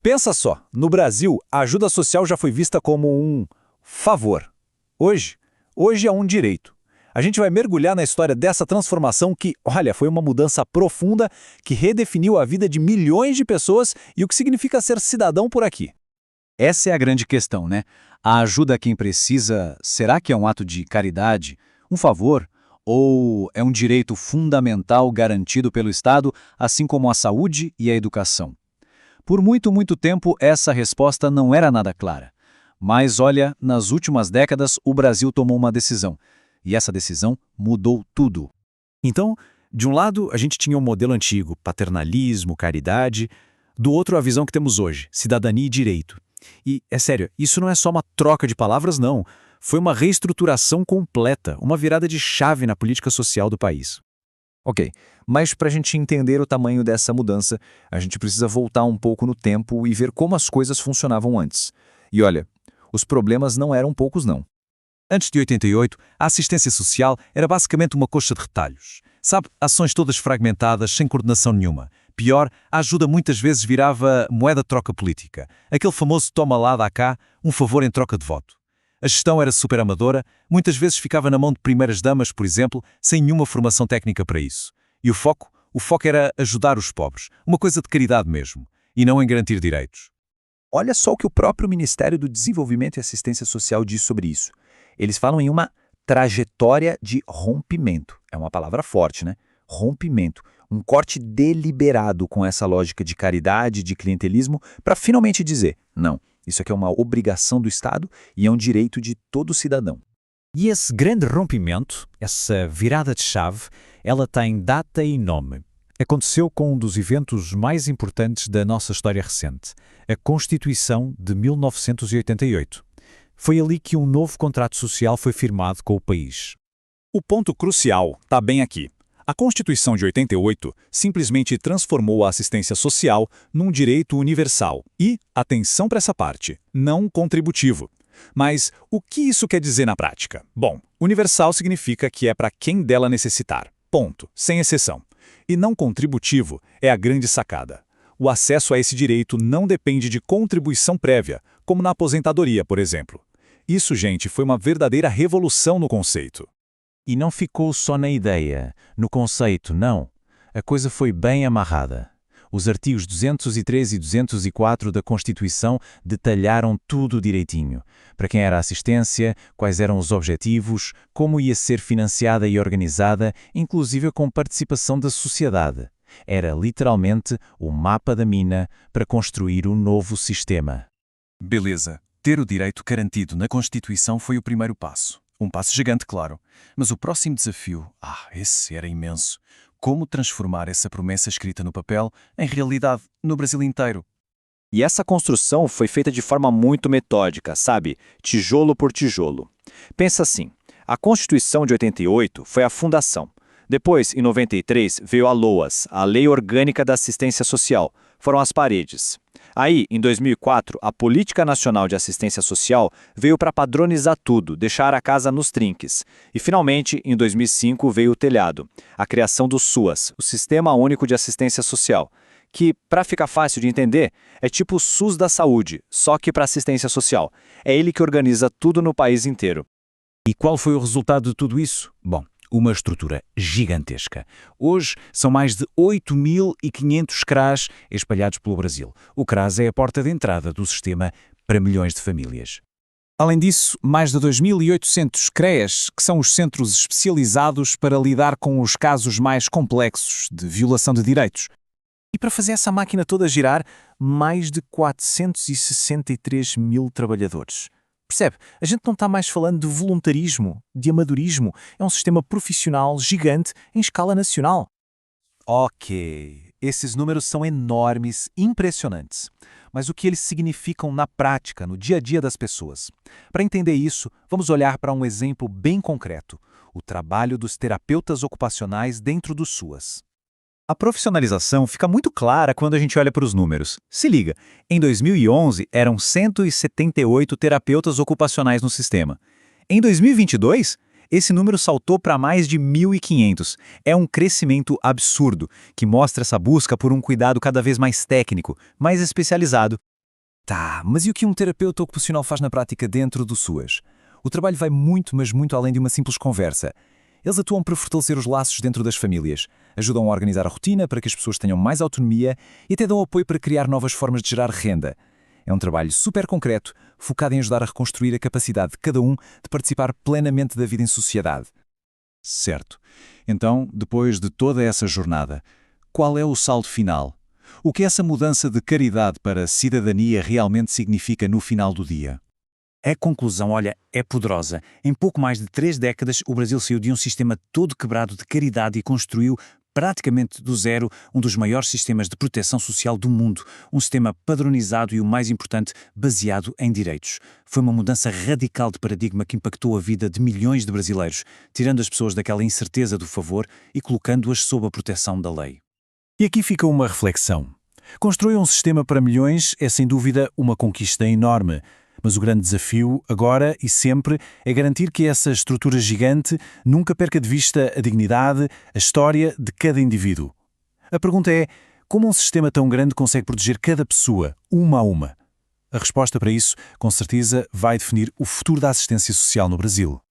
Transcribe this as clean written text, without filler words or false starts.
Pensa só, no Brasil, a ajuda social já foi vista como um favor. Hoje é um direito. A gente vai mergulhar na história dessa transformação que, olha, foi uma mudança profunda que redefiniu a vida de milhões de pessoas e o que significa ser cidadão por aqui. Essa é a grande questão, né? A ajuda a quem precisa, será que é um ato de caridade, um favor, ou é um direito fundamental garantido pelo Estado, assim como a saúde e a educação? Por muito, muito tempo, essa resposta não era nada clara. Mas, olha, nas últimas décadas, o Brasil tomou uma decisão. E essa decisão mudou tudo. Então, de um lado, a gente tinha um modelo antigo, paternalismo, caridade. Do outro, a visão que temos hoje, cidadania e direito. E, é sério, isso não é só uma troca de palavras, não. Foi uma reestruturação completa, uma virada de chave na política social do país. Ok, mas para a gente entender o tamanho dessa mudança, a gente precisa voltar um pouco no tempo e ver como as coisas funcionavam antes. E olha, os problemas não eram poucos não. Antes de 88, a assistência social era basicamente uma coxa de retalhos. Sabe, ações todas fragmentadas, sem coordenação nenhuma. Pior, a ajuda muitas vezes virava moeda de troca política. Aquele famoso toma lá, dá cá, um favor em troca de voto. A gestão era super amadora, muitas vezes ficava na mão de primeiras damas, por exemplo, sem nenhuma formação técnica para isso. E o foco era ajudar os pobres, uma coisa de caridade mesmo, e não em garantir direitos. Olha só o que o próprio Ministério do Desenvolvimento e Assistência Social diz sobre isso. Eles falam em uma trajetória de rompimento. É uma palavra forte, né? Rompimento. Um corte deliberado com essa lógica de caridade, de clientelismo, para finalmente dizer, não, isso aqui é uma obrigação do Estado e é um direito de todo cidadão. E esse grande rompimento, essa virada de chave, ela tem data e nome. Aconteceu com um dos eventos mais importantes da nossa história recente, a Constituição de 1988. Foi ali que um novo contrato social foi firmado com o país. O ponto crucial está bem aqui. A Constituição de 88 simplesmente transformou a assistência social num direito universal e, atenção para essa parte, não contributivo. Mas o que isso quer dizer na prática? Bom, universal significa que é para quem dela necessitar. Ponto, sem exceção. E não contributivo é a grande sacada. O acesso a esse direito não depende de contribuição prévia, como na aposentadoria, por exemplo. Isso, gente, foi uma verdadeira revolução no conceito. E não ficou só na ideia, no conceito, não. A coisa foi bem amarrada. Os artigos 203 e 204 da Constituição detalharam tudo direitinho. Para quem era a assistência, quais eram os objetivos, como ia ser financiada e organizada, inclusive com participação da sociedade. Era literalmente o mapa da mina para construir um novo sistema. Beleza, ter o direito garantido na Constituição foi o primeiro passo. Um passo gigante, claro. Mas o próximo desafio, esse era imenso. Como transformar essa promessa escrita no papel em realidade no Brasil inteiro? E essa construção foi feita de forma muito metódica, sabe? Tijolo por tijolo. Pensa assim, a Constituição de 88 foi a fundação. Depois, em 93, veio a LOAS, a Lei Orgânica da Assistência Social. Foram as paredes. Aí, em 2004, a Política Nacional de Assistência Social veio para padronizar tudo, deixar a casa nos trinques. E, finalmente, em 2005, veio o telhado, a criação do SUAS, o Sistema Único de Assistência Social, que, para ficar fácil de entender, é tipo o SUS da saúde, só que para assistência social. É ele que organiza tudo no país inteiro. E qual foi o resultado de tudo isso? Bom, uma estrutura gigantesca. Hoje são mais de 8.500 CRAs espalhados pelo Brasil. O CRAS é a porta de entrada do sistema para milhões de famílias. Além disso, mais de 2.800 CREAs, que são os centros especializados para lidar com os casos mais complexos de violação de direitos. E para fazer essa máquina toda girar, mais de 463 mil trabalhadores. Percebe? A gente não está mais falando de voluntarismo, de amadorismo. É um sistema profissional gigante em escala nacional. Ok, esses números são enormes, impressionantes. Mas o que eles significam na prática, no dia a dia das pessoas? Para entender isso, vamos olhar para um exemplo bem concreto: o trabalho dos terapeutas ocupacionais dentro do SUAS. A profissionalização fica muito clara quando a gente olha para os números. Se liga, em 2011 eram 178 terapeutas ocupacionais no sistema. Em 2022, esse número saltou para mais de 1.500. É um crescimento absurdo, que mostra essa busca por um cuidado cada vez mais técnico, mais especializado Tá, mas e o que um terapeuta ocupacional faz na prática dentro do SUAS? O trabalho vai muito, mas muito além de uma simples conversa. Eles atuam para fortalecer os laços dentro das famílias, ajudam a organizar a rotina para que as pessoas tenham mais autonomia e até dão apoio para criar novas formas de gerar renda. É um trabalho super concreto, focado em ajudar a reconstruir a capacidade de cada um de participar plenamente da vida em sociedade. Certo. Então, depois de toda essa jornada, qual é o saldo final? O que essa mudança de caridade para cidadania realmente significa no final do dia? A conclusão, olha, é poderosa. Em pouco mais de 3 décadas, o Brasil saiu de um sistema todo quebrado de caridade e construiu, praticamente do zero, um dos maiores sistemas de proteção social do mundo. Um sistema padronizado e, o mais importante, baseado em direitos. Foi uma mudança radical de paradigma que impactou a vida de milhões de brasileiros, tirando as pessoas daquela incerteza do favor e colocando-as sob a proteção da lei. E aqui fica uma reflexão. Construir um sistema para milhões é sem dúvida uma conquista enorme, mas o grande desafio, agora e sempre, é garantir que essa estrutura gigante nunca perca de vista a dignidade, a história de cada indivíduo. A pergunta é, como um sistema tão grande consegue proteger cada pessoa, uma a uma? A resposta para isso, com certeza, vai definir o futuro da assistência social no Brasil.